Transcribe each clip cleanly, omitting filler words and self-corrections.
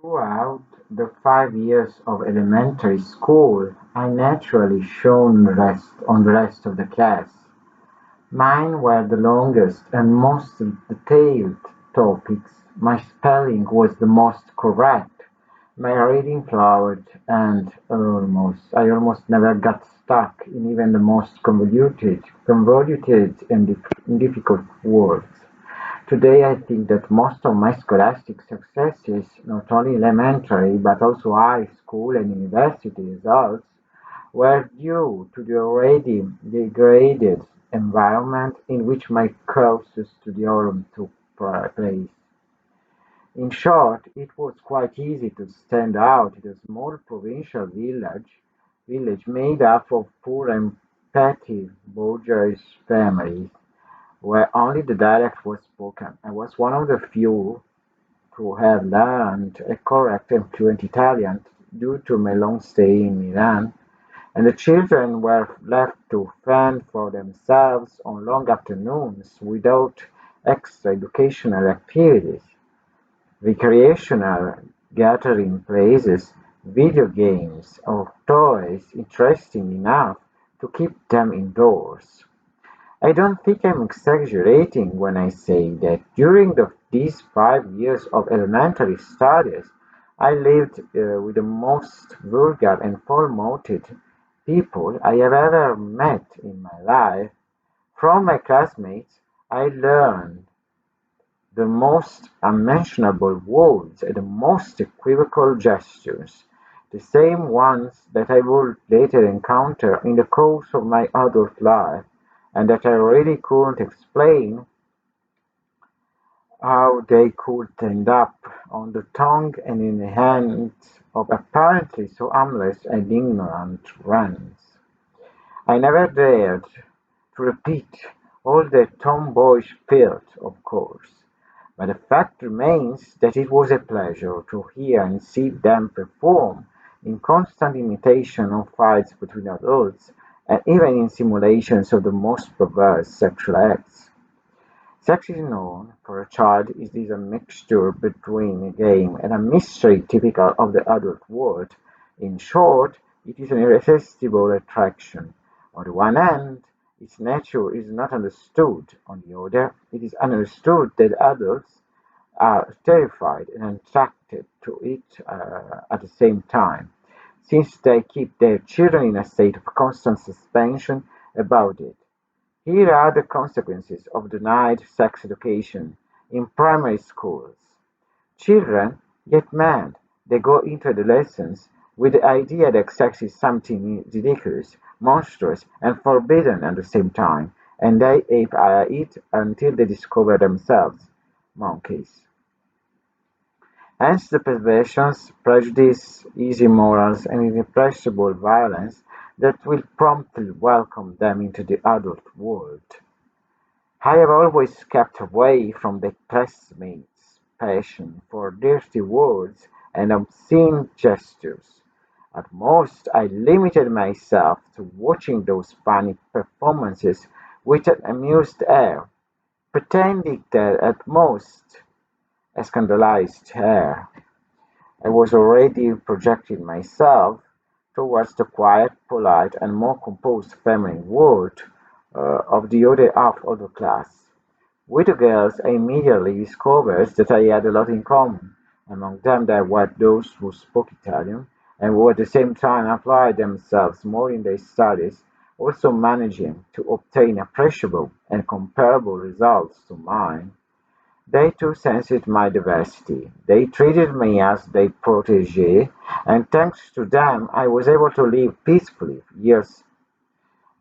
Throughout the 5 years of elementary school, I naturally shone rest on the rest of the class. Mine were the longest and most detailed topics, my spelling was the most correct, my reading flowed, and I almost never got stuck in even the most convoluted and difficult words. Today I think that most of my scholastic successes, not only elementary but also high school and university results, were due to the already degraded environment in which my courses studiorum took place. In short, it was quite easy to stand out in a small provincial village made up of poor and petty bourgeois families, where only the dialect was spoken. I was one of the few to have learned a correct and fluent Italian due to my long stay in Milan, and the children were left to fend for themselves on long afternoons without extra educational activities, recreational gathering places, video games, or toys interesting enough to keep them indoors. I don't think I'm exaggerating when I say that during these 5 years of elementary studies, I lived with the most vulgar and foul-mouthed people I have ever met in my life. From my classmates, I learned the most unmentionable words and the most equivocal gestures, the same ones that I would later encounter in the course of my adult life, and that I really couldn't explain how they could end up on the tongue and in the hands of apparently so harmless and ignorant wrens. I never dared to repeat all that tomboyish filth, of course, but the fact remains that it was a pleasure to hear and see them perform, in constant imitation of fights between adults, and even in simulations of the most perverse sexual acts. Sex is known for a child is a mixture between a game and a mystery typical of the adult world. In short, it is an irresistible attraction. On the one hand, its nature is not understood; on the other, it is understood that adults are terrified and attracted to it at the same time, since they keep their children in a state of constant suspension about it. Here are the consequences of denied sex education in primary schools. Children get mad; they go into adolescence with the idea that sex is something ridiculous, monstrous, and forbidden at the same time, and they ape at it until they discover themselves monkeys. Hence the perversions, prejudice, easy morals, and irrepressible violence that will promptly welcome them into the adult world. I have always kept away from the classmates' passion for dirty words and obscene gestures. At most I limited myself to watching those funny performances with an amused air, pretending that at most a scandalized air. I was already projecting myself towards the quiet, polite, and more composed feminine world of the other half of the class. With the girls, I immediately discovered that I had a lot in common. Among them there were those who spoke Italian, and who at the same time applied themselves more in their studies, also managing to obtain appreciable and comparable results to mine. They too sensed my diversity; they treated me as their protégé, and thanks to them I was able to live peacefully years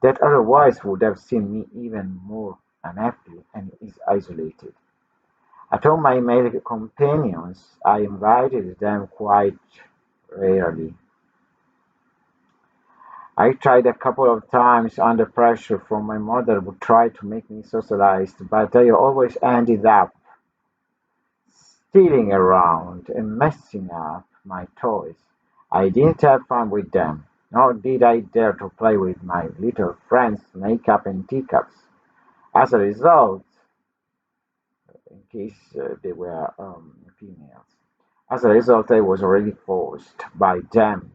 that otherwise would have seen me even more unhappy and isolated. At all my male companions I invited them quite rarely. I tried a couple of times under pressure from my mother who tried to make me socialized, but I always ended up stealing around and messing up my toys. I didn't have fun with them, nor did I dare to play with my little friends' makeup and teacups. As a result, in case they were females, As a result, I was already forced by them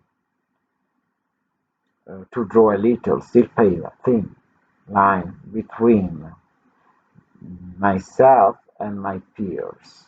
to draw a little, still pale, thin line between myself and my peers.